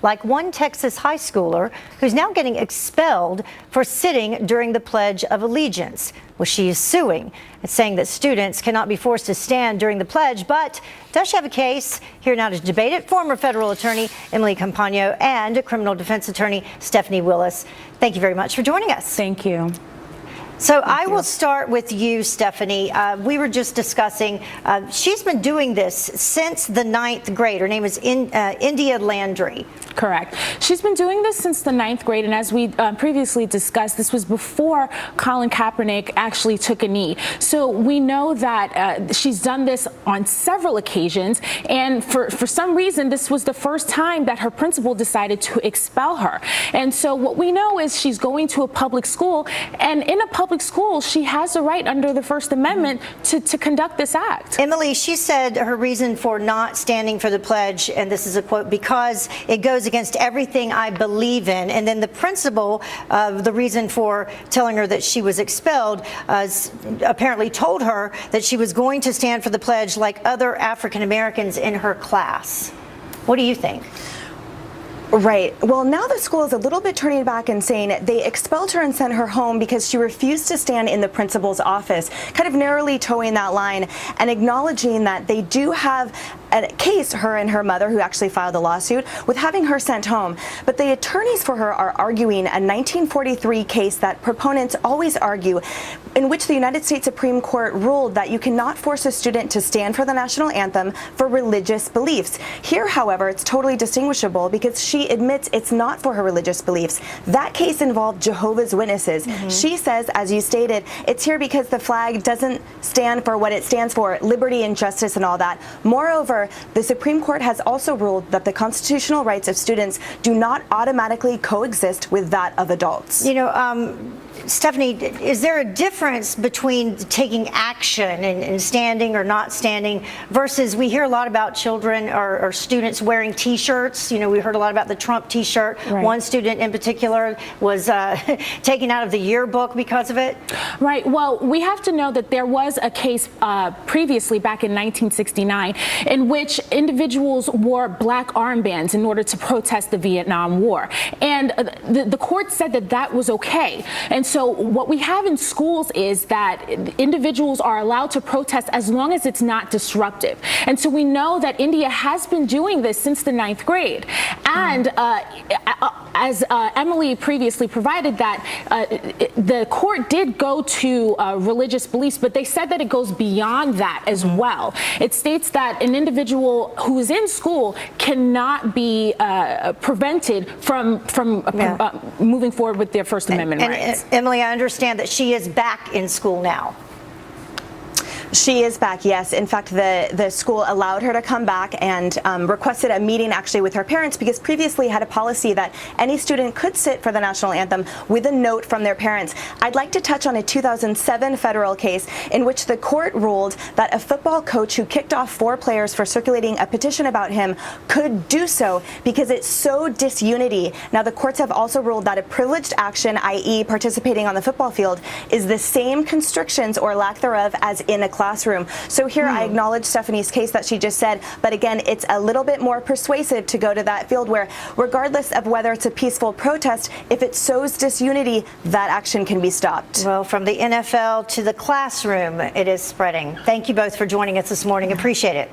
like one Texas high schooler who's now getting expelled for sitting during the Pledge of Allegiance. Well, she is suing. It's saying that students cannot be forced to stand during the pledge, but does she have a case? Here now to debate it, former federal attorney Emily Compagno and criminal defense attorney Stephanie Willis. Thank you very much for joining us. Thank you. So I will start with you, Stephanie. We were just discussing, she's been doing this since the 9th grade. Her name is India Landry. Correct. She's been doing this since the 9th grade, and as we previously discussed, this was before Colin Kaepernick actually took a knee. So we know that she's done this on several occasions, and for some reason, this was the first time that her principal decided to expel her. And so what we know is she's going to a public school, and in a public school, she has a right under the First Amendment to conduct this act. Emily, she said her reason for not standing for the pledge, and this is a quote, because it goes against everything I believe in. And then the principal, the reason for telling her that she was expelled, apparently told her that she was going to stand for the pledge like other African Americans in her class. What do you think? Right. Well, now the school is a little bit turning back and saying they expelled her and sent her home because she refused to stand in the principal's office, kind of narrowly towing that line and acknowledging that they do have a case, her and her mother, who actually filed the lawsuit, with having her sent home. But the attorneys for her are arguing a 1943 case that proponents always argue, in which the United States Supreme Court ruled that you cannot force a student to stand for the national anthem for religious beliefs. Here, however, it's totally distinguishable because she admits it's not for her religious beliefs. That case involved Jehovah's Witnesses. She says, as you stated, it's here because the flag doesn't stand for what it stands for, liberty and justice and all that. Moreover, the Supreme Court has also ruled that the constitutional rights of students do not automatically coexist with that of adults. You know, Stephanie, is there a difference between taking action and standing or not standing versus we hear a lot about children or students wearing T-shirts? You know, we heard a lot about the Trump T-shirt. Right. One student in particular was taken out of the yearbook because of it. Right. Well, we have to know that there was a case previously back in 1969 in which individuals wore black armbands in order to protest the Vietnam War. And the court said that that was okay. And so what we have in schools is that individuals are allowed to protest as long as it's not disruptive. And so we know that India has been doing this since the 9th grade. And as Emily previously provided that, the court did go to religious beliefs, but they said that it goes beyond that as well. It states that an individual who is in school cannot be prevented from moving forward with their First Amendment rights. Emily, I understand that she is back in school now. She is back, yes. In fact, the school allowed her to come back and requested a meeting actually with her parents because previously had a policy that any student could sit for the national anthem with a note from their parents. I'd like to touch on a 2007 federal case in which the court ruled that a football coach who kicked off 4 players for circulating a petition about him could do so because it sowed disunity. Now, the courts have also ruled that a privileged action, i.e. participating on the football field, is the same constrictions or lack thereof as in a classroom. So here I acknowledge Stephanie's case that she just said, but again, it's a little bit more persuasive to go to that field where, regardless of whether it's a peaceful protest, if it sows disunity, that action can be stopped. Well, from the NFL to the classroom, it is spreading. Thank you both for joining us this morning. Appreciate it.